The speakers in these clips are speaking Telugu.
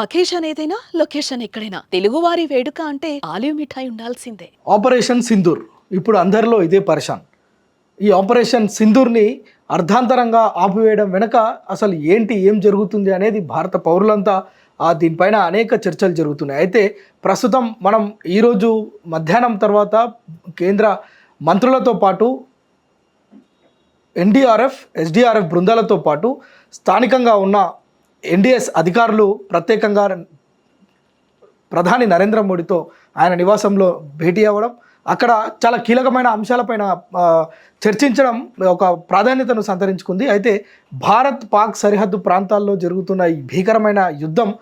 అకేషన్ ఏదైనా లొకేషన్ ఎక్కడైనా తెలుగువారి వేడుక అంటే ఆలివ్ మిఠాయి ఉండాల్సిందే. ఆపరేషన్ సింధూర్ ఇప్పుడు అందరిలో ఇదే పరిశాన్. ఈ ఆపరేషన్ సింధూర్ని అర్ధాంతరంగా ఆపివేయడం వెనుక అసలు ఏంటి, ఏం జరుగుతుంది అనేది భారత పౌరులంతా దీనిపైన అనేక చర్చలు జరుగుతున్నాయి. అయితే ప్రస్తుతం మనం ఈరోజు మధ్యాహ్నం తర్వాత కేంద్ర మంత్రులతో పాటు ఎన్డీఆర్ఎఫ్, ఎస్డీఆర్ఎఫ్ బృందాలతో పాటు స్థానికంగా ఉన్న ఎన్డీఎస్ అధికారులు ప్రత్యేకంగా ప్రధాని నరేంద్ర మోడీతో ఆయన నివాసంలో భేటీ అవ్వడం, అక్కడ చాలా కీలకమైన అంశాలపైన చర్చించడం ఒక ప్రాధాన్యతను సంతరించుకుంది. అయితే భారత్ పాక్ సరిహద్దు ప్రాంతాల్లో జరుగుతున్న ఈ భీకరమైన యుద్ధం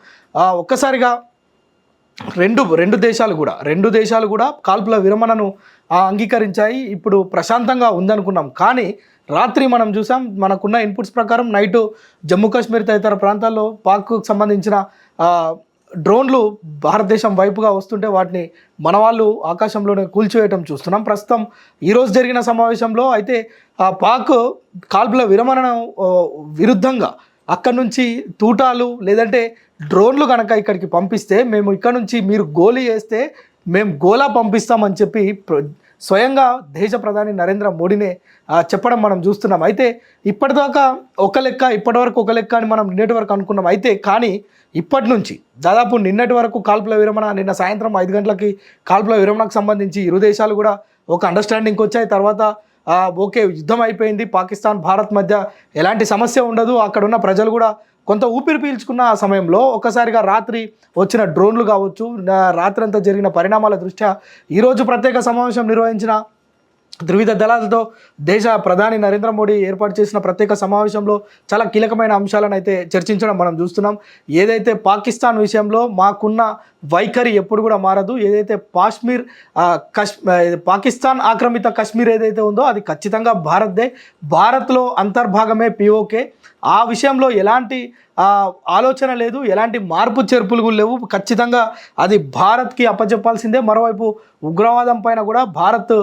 ఒక్కసారిగా రెండు దేశాలు కూడా కాల్పుల విరమణను అంగీకరించాయి. ఇప్పుడు ప్రశాంతంగా ఉందనుకున్నాం, కానీ రాత్రి మనం చూసాం, మనకున్న ఇన్పుట్స్ ప్రకారం నైటు జమ్మూ కాశ్మీర్ తదితర ప్రాంతాల్లో పాక్కు సంబంధించిన డ్రోన్లు భారతదేశం వైపుగా వస్తుంటే వాటిని మన వాళ్ళు ఆకాశంలోనే కూల్చివేయటం చూస్తున్నాం. ప్రస్తుతం ఈరోజు జరిగిన సమావేశంలో అయితే పాక్ కాల్పుల విరమణను విరుద్ధంగా అక్కడి నుంచి తూటాలు లేదంటే డ్రోన్లు కనుక ఇక్కడికి పంపిస్తే మేము ఇక్కడ నుంచి మీరు గోలీ వేస్తే మేము గోలా పంపిస్తామని చెప్పి స్వయంగా దేశ ప్రధాని నరేంద్ర మోడీనే చెప్పడం మనం చూస్తున్నాం. అయితే ఇప్పటిదాకా ఇప్పటివరకు ఒక లెక్క అని మనం నిన్నటి వరకు అనుకున్నాం. అయితే కానీ ఇప్పటి నుంచి దాదాపు నిన్నటి వరకు కాల్పుల విరమణ, నిన్న సాయంత్రం 5 గంటలకి కాల్పుల విరమణకు సంబంధించి ఇరు దేశాలు కూడా ఒక అండర్స్టాండింగ్కి వచ్చాయి. తర్వాత ఓకే, యుద్ధం అయిపోయింది, పాకిస్తాన్ భారత్ మధ్య ఎలాంటి సమస్య ఉండదు, అక్కడ ఉన్న ప్రజలు కూడా కొంత ఊపిరి పీల్చుకున్న ఆ సమయంలో ఒక్కసారిగా రాత్రి వచ్చిన డ్రోన్లు కావచ్చు, రాత్రి అంతా జరిగిన పరిణామాల దృష్ట్యా ఈరోజు ప్రత్యేక సమావేశం నిర్వహించిన త్రివిధ దళాలతో దేశ ప్రధాని నరేంద్ర మోడీ ఏర్పాటు చేసిన ప్రత్యేక సమావేశంలో చాలా కీలకమైన అంశాలను అయితే చర్చించడం మనం చూస్తున్నాం. ఏదైతే పాకిస్తాన్ విషయంలో మాకున్న వైఖరి ఎప్పుడు కూడా మారదు, ఏదైతే పాకిస్తాన్ ఆక్రమిత కశ్మీర్ ఏదైతే ఉందో అది ఖచ్చితంగా భారత్దే, భారత్లో అంతర్భాగమే పిఓకే, ఆ విషయంలో ఎలాంటి ఆలోచన లేదు, ఎలాంటి మార్పు చేర్పులు లేవు, ఖచ్చితంగా అది భారత్కి అప్పచెప్పాల్సిందే. మరోవైపు ఉగ్రవాదం పైన కూడా భారత్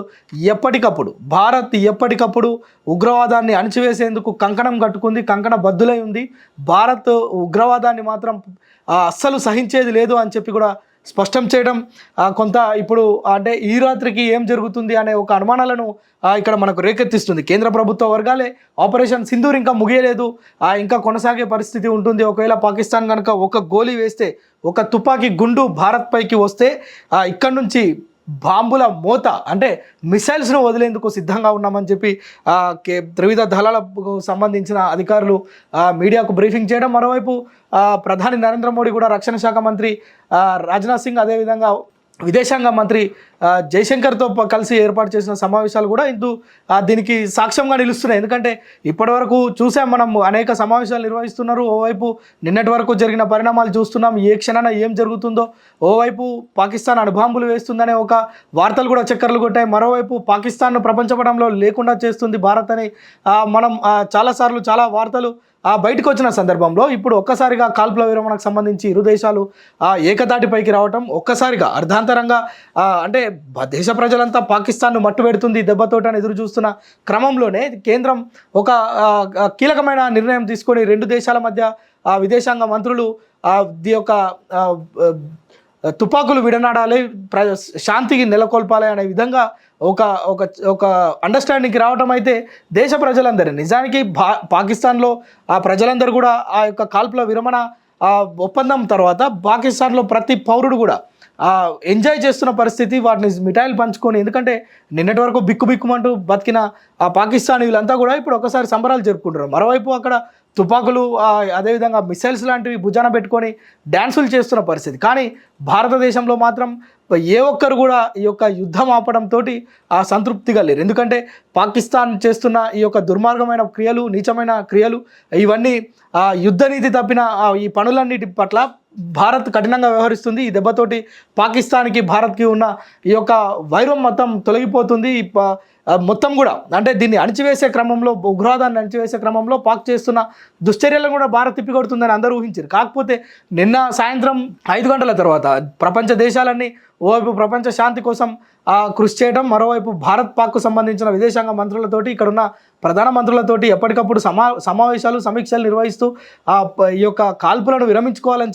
ఎప్పటికప్పుడు ఉగ్రవాదాన్ని అణిచివేసేందుకు కంకణం కట్టుకుంది, కంకణ బద్దులై ఉంది. భారత్ ఉగ్రవాదాన్ని మాత్రం అస్సలు సహించేది లేదు అని చెప్పి కూడా స్పష్టం చేయడం కొంత ఇప్పుడు అంటే ఈ రాత్రికి ఏం జరుగుతుంది అనే ఒక అనుమానాలను ఇక్కడ మనకు రేకెత్తిస్తుంది. కేంద్ర ప్రభుత్వ వర్గాలే ఆపరేషన్ సింధూర్ ఇంకా ముగియలేదు, ఇంకా కొనసాగే పరిస్థితి ఉంటుంది. ఒకవేళ పాకిస్తాన్ కనుక ఒక గోలీ వేస్తే, ఒక తుపాకీ గుండు భారత్ పైకి వస్తే ఇక్కడ నుంచి బాంబుల మోత అంటే మిసైల్స్ను వదిలేందుకు సిద్ధంగా ఉన్నామని చెప్పి త్రివిధ దళాలకు సంబంధించిన అధికారులు మీడియాకు బ్రీఫింగ్ చేయడం. మరోవైపు ప్రధాని నరేంద్ర మోడీ కూడా రక్షణ శాఖ మంత్రి రాజ్నాథ్ సింగ్, అదేవిధంగా విదేశాంగ మంత్రి జైశంకర్తో కలిసి ఏర్పాటు చేసిన సమావేశాలు కూడా దీనికి సాక్ష్యంగా నిలుస్తున్నాయి. ఎందుకంటే ఇప్పటివరకు చూసాం మనం, అనేక సమావేశాలు నిర్వహిస్తున్నారు. ఓవైపు నిన్నటి వరకు జరిగిన పరిణామాలు చూస్తున్నాం, ఏ క్షణాన ఏం జరుగుతుందో. ఓవైపు పాకిస్తాన్ అణుబాంబులు వేస్తుందనే ఒక వార్తలు కూడా చక్కర్లు కొట్టాయి. మరోవైపు పాకిస్తాన్ను ప్రపంచపటంలో లేకుండా చేస్తుంది భారత్ అని మనం చాలాసార్లు చాలా వార్తలు బయటకు వచ్చిన సందర్భంలో ఇప్పుడు ఒక్కసారిగా కాల్పుల విరమణకు సంబంధించి ఇరు దేశాలు ఏకతాటిపైకి రావటం, ఒక్కసారిగా అర్ధాంతరంగా అంటే దేశ ప్రజలంతా పాకిస్తాన్ను మట్టు పెడుతుంది దెబ్బతోటని ఎదురు చూస్తున్న క్రమంలోనే కేంద్రం ఒక కీలకమైన నిర్ణయం తీసుకొని రెండు దేశాల మధ్య విదేశాంగ మంత్రులు ఈ యొక్క తుపాకులు విడనాడాలి, శాంతికి నెలకొల్పాలి అనే విధంగా ఒక ఒక ఒక అండర్స్టాండింగ్కి రావటం అయితే దేశ ప్రజలందరూ నిజానికి పాకిస్తాన్లో ప్రజలందరూ కూడా ఆ యొక్క కాల్పుల విరమణ ఒప్పందం తర్వాత పాకిస్తాన్లో ప్రతి పౌరుడు కూడా ఎంజాయ్ చేస్తున్న పరిస్థితి, వాటిని మిఠాయిలు పంచుకొని. ఎందుకంటే నిన్నటి వరకు బిక్కుమంటూ బతికిన పాకిస్తానీలంతా కూడా ఇప్పుడు ఒకసారి సంబరాలు జరుపుకుంటున్నారు. మరోవైపు అక్కడ తుపాకులు అదేవిధంగా మిసైల్స్ లాంటివి భుజాన పెట్టుకొని డ్యాన్సులు చేస్తున్న పరిస్థితి. కానీ భారతదేశంలో మాత్రం ఏ ఒక్కరు కూడా ఈ యొక్క యుద్ధం ఆపడంతో సంతృప్తిగా లేరు. ఎందుకంటే పాకిస్తాన్ చేస్తున్న ఈ యొక్క దుర్మార్గమైన క్రియలు, నీచమైన క్రియలు, ఇవన్నీ యుద్ధనీతి తప్పిన ఈ పనులన్నిటి పట్ల భారత్ కఠినంగా వ్యవహరిస్తుంది. ఈ దెబ్బతోటి పాకిస్తాన్కి భారత్కి ఉన్న ఈ యొక్క వైరం మొత్తం తొలగిపోతుంది. మొత్తం కూడా అంటే దీన్ని అణిచివేసే క్రమంలో, ఉగ్రవాదాన్ని అణిచివేసే క్రమంలో పాక్ చేస్తున్న దుశ్చర్యలను కూడా భారత్ తిప్పికొడుతుందని అందరూ ఊహించారు. కాకపోతే నిన్న సాయంత్రం 5 గంటల తర్వాత ప్రపంచ దేశాలన్నీ ఓవైపు ప్రపంచ శాంతి కోసం కృషి చేయడం, మరోవైపు భారత్ పాక్కు సంబంధించిన విదేశాంగ మంత్రులతోటి, ఇక్కడున్న ప్రధాన మంత్రులతోటి ఎప్పటికప్పుడు సమావేశాలు సమీక్షలు నిర్వహిస్తూ ఈ యొక్క కాల్పులను విరమించుకోవాలని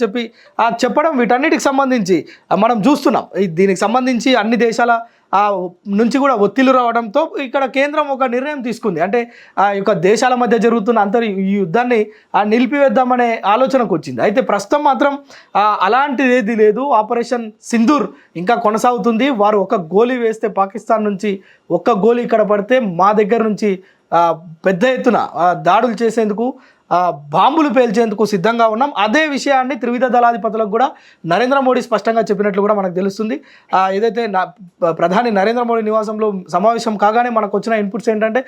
చెప్పడం, వీటన్నిటికి సంబంధించి మనం చూస్తున్నాం. దీనికి సంబంధించి అన్ని దేశాల నుంచి కూడా ఒత్తిళ్లు రావడంతో ఇక్కడ కేంద్రం ఒక నిర్ణయం తీసుకుంది. అంటే ఈ యొక్క దేశాల మధ్య జరుగుతున్న ఈ యుద్ధాన్ని నిలిపివేద్దామనే ఆలోచనకు వచ్చింది. అయితే ప్రస్తుతం మాత్రం అలాంటిది ఏది లేదు. ఆపరేషన్ సింధూర్ ఇంకా కొనసాగుతుంది. వారు ఒక గోలీ వేస్తే పాకిస్తాన్ నుంచి ఒక్క గోలీ ఇక్కడ పడితే మా దగ్గర నుంచి పెద్ద ఎత్తున దాడులు చేసేందుకు, బాంబులు పేల్చేందుకు సిద్ధంగా ఉన్నాం. అదే విషయాన్ని త్రివిధ దళాధిపతులకు కూడా నరేంద్ర మోడీ స్పష్టంగా చెప్పినట్లు కూడా మనకు తెలుస్తుంది. ఏదైతే ప్రధాని నరేంద్ర మోడీ నివాసంలో సమావేశం కాగానే మనకు వచ్చిన ఇన్పుట్స్ ఏంటంటే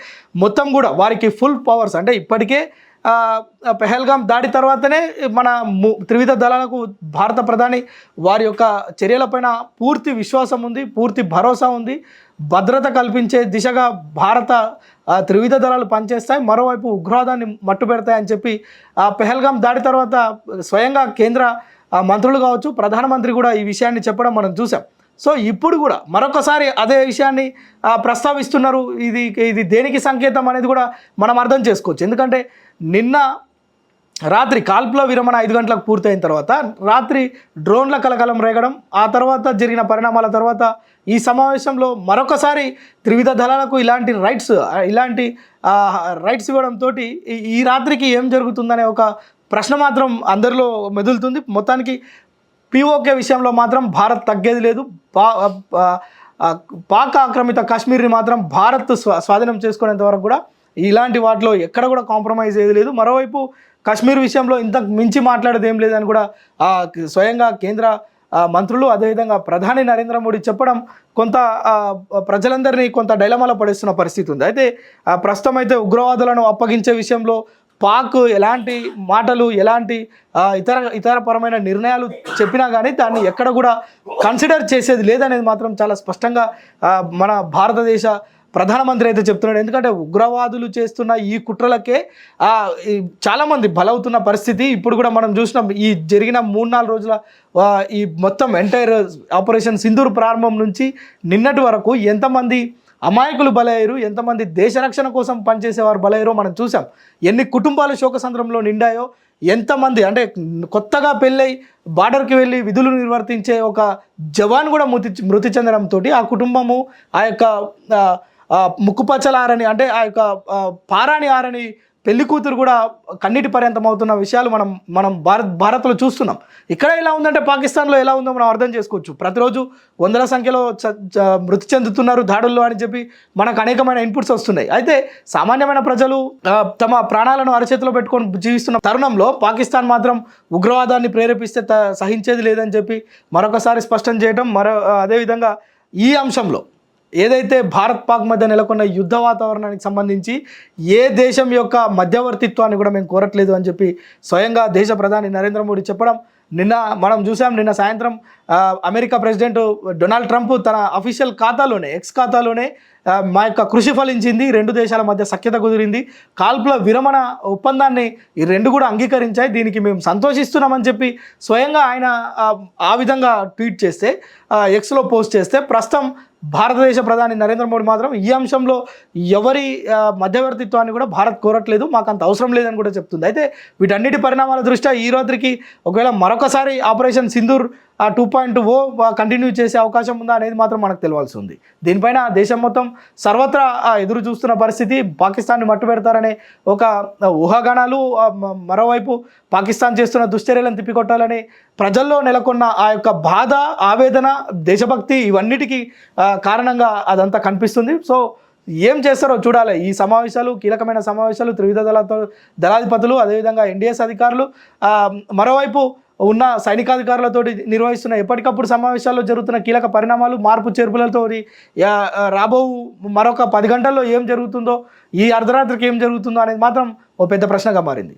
మొత్తం కూడా వారికి ఫుల్ పవర్స్, అంటే ఇప్పటికే పెహల్గాం దాడి తర్వాతనే మన త్రివిధ దళాలకు భారత ప్రధాని వారి యొక్క చర్యలపైన పూర్తి విశ్వాసం ఉంది, పూర్తి భరోసా ఉంది. భద్రత కల్పించే దిశగా భారత త్రివిధ దళాలు పనిచేస్తాయి, మరోవైపు ఉగ్రవాదాన్ని మట్టుపెడతాయని చెప్పి పెహల్గాం దాడి తర్వాత స్వయంగా కేంద్ర మంత్రులు కావచ్చు, ప్రధానమంత్రి కూడా ఈ విషయాన్ని చెప్పడం మనం చూసాం. సో ఇప్పుడు కూడా మరొకసారి అదే విషయాన్ని ప్రస్తావిస్తున్నారు. ఇది దేనికి సంకేతం అనేది కూడా మనం అర్థం చేసుకోవచ్చు. ఎందుకంటే నిన్న రాత్రి కాల్పుల విరమణ 5 గంటలకు పూర్తయిన తర్వాత రాత్రి డ్రోన్ల కలకలం రేగడం, ఆ తర్వాత జరిగిన పరిణామాల తర్వాత ఈ సమావేశంలో మరొకసారి త్రివిధ దళాలకు ఇలాంటి రైట్స్ ఇవ్వడంతో ఈ రాత్రికి ఏం జరుగుతుందనే ఒక ప్రశ్న మాత్రం అందరిలో మెదులుతుంది. మొత్తానికి పిఓకే విషయంలో మాత్రం భారత్ తగ్గేది లేదు. పాక్ ఆక్రమిత కాశ్మీర్ని మాత్రం భారత్ స్వాధీనం చేసుకునేంత వరకు కూడా ఇలాంటి వాటిలో ఎక్కడ కూడా కాంప్రమైజ్ ఏది లేదు. మరోవైపు కాశ్మీర్ విషయంలో ఇంతకు మించి మాట్లాడేది ఏం లేదని కూడా స్వయంగా కేంద్ర మంత్రులు, అదేవిధంగా ప్రధాని నరేంద్ర మోడీ చెప్పడం కొంత ప్రజలందరినీ కొంత డైలమాలో పడేస్తున్న పరిస్థితి ఉంది. అయితే ప్రస్తుతం అయితే ఉగ్రవాదులను అప్పగించే విషయంలో పాక్ ఎలాంటి మాటలు, ఎలాంటి ఇతరపరమైన నిర్ణయాలు చెప్పినా కానీ దాన్ని ఎక్కడ కూడా కన్సిడర్ చేసేది లేదనేది మాత్రం చాలా స్పష్టంగా మన భారతదేశ ప్రధానమంత్రి అయితే చెప్తున్నాడు. ఎందుకంటే ఉగ్రవాదులు చేస్తున్న ఈ కుట్రలకే చాలామంది బలవుతున్న పరిస్థితి ఇప్పుడు కూడా మనం చూసినాం. ఈ జరిగిన 3-4 రోజుల ఈ మొత్తం ఎంటైర్ ఆపరేషన్ సింధూర్ ప్రారంభం నుంచి నిన్నటి వరకు ఎంతమంది అమాయకులు బలయ్యారు, ఎంతమంది దేశ రక్షణ కోసం పనిచేసేవారు బలయ్యారో మనం చూసాం. ఎన్ని కుటుంబాలు శోకసంద్రంలో నిండాయో, ఎంతమంది అంటే కొత్తగా పెళ్ళై బార్డర్కి వెళ్ళి విధులు నిర్వర్తించే ఒక జవాన్ కూడా మృతి చెందడంతో ఆ కుటుంబము ఆ యొక్క ముక్కుపచ్చల ఆరని, అంటే ఆ యొక్క పారాని ఆరని పెళ్లి కూతురు కూడా కన్నీటి పర్యంతం అవుతున్న విషయాలు మనం భారత్లో చూస్తున్నాం. ఇక్కడ ఎలా ఉందంటే పాకిస్తాన్లో ఎలా ఉందో మనం అర్థం చేసుకోవచ్చు. ప్రతిరోజు వందల సంఖ్యలో మృతి చెందుతున్నారు దాడుల్లో అని చెప్పి మనకు అనేకమైన ఇన్పుట్స్ వస్తున్నాయి. అయితే సామాన్యమైన ప్రజలు తమ ప్రాణాలను అరచేతిలో పెట్టుకొని జీవిస్తున్న తరుణంలో పాకిస్తాన్ మాత్రం ఉగ్రవాదాన్ని ప్రేరేపిస్తే సహించేది లేదని చెప్పి మరొకసారి స్పష్టం చేయడం, అదేవిధంగా ఈ అంశంలో ఏదైతే భారత్ పాక్ మధ్య నెలకొన్న యుద్ధ వాతావరణానికి సంబంధించి ఏ దేశం యొక్క మధ్యవర్తిత్వాన్ని కూడా మేము కోరట్లేదు అని చెప్పి స్వయంగా దేశ ప్రధాని నరేంద్ర మోడీ చెప్పడం నిన్న మనం చూసాం. నిన్న సాయంత్రం అమెరికా ప్రెసిడెంట్ డొనాల్డ్ ట్రంప్ తన అఫీషియల్ ఖాతాలోనే, ఎక్స్ ఖాతాలోనే మా యొక్క కృషి ఫలించింది, 2 దేశాల మధ్య సఖ్యత కుదిరింది, కాల్పుల విరమణ ఒప్పందాన్ని ఈ 2 కూడా అంగీకరించాయి, దీనికి మేము సంతోషిస్తున్నామని చెప్పి స్వయంగా ఆయన ఆ విధంగా ట్వీట్ చేస్తే, ఎక్స్లో పోస్ట్ చేస్తే, ప్రస్తుతం భారతదేశ ప్రధాని నరేంద్ర మోడీ మాత్రం ఈ అంశంలో ఎవరి మధ్యవర్తిత్వాన్ని కూడా భారత్ కోరట్లేదు, మాకు అంత అవసరం లేదని కూడా చెప్తుంది. అయితే వీటన్నిటి పరిణామాల దృష్ట్యా ఈ రాత్రికి ఒకవేళ మరొకసారి ఆపరేషన్ సింధూర్ 2.0 కంటిన్యూ చేసే అవకాశం ఉందా అనేది మాత్రం మనకు తెలియాల్సి ఉంది. దీనిపైన దేశం మొత్తం సర్వత్రా ఎదురు చూస్తున్న పరిస్థితి. పాకిస్తాన్ని మట్టు పెడతారనే ఒక ఊహాగానాలు, మరోవైపు పాకిస్తాన్ చేస్తున్న దుశ్చర్యలను తిప్పికొట్టాలని ప్రజల్లో నెలకొన్న ఆ యొక్క బాధ, ఆవేదన, దేశభక్తి ఇవన్నిటికీ కారణంగా అదంతా కనిపిస్తుంది. సో ఏం చేస్తారో చూడాలి. ఈ సమావేశాలు కీలకమైన సమావేశాలు, త్రివిధ దళాధిపతులు, అదేవిధంగా ఎన్డీఎస్ అధికారులు, మరోవైపు ఉన్న సైనికాధికారులతో నిర్వహిస్తున్న ఎప్పటికప్పుడు సమావేశాల్లో జరుగుతున్న కీలక పరిణామాలు, మార్పు చేర్పులతో రాబో మరొక 10 గంటల్లో ఏం జరుగుతుందో, ఈ అర్ధరాత్రికి ఏం జరుగుతుందో అనేది మాత్రం ఓ పెద్ద ప్రశ్నగా మారింది.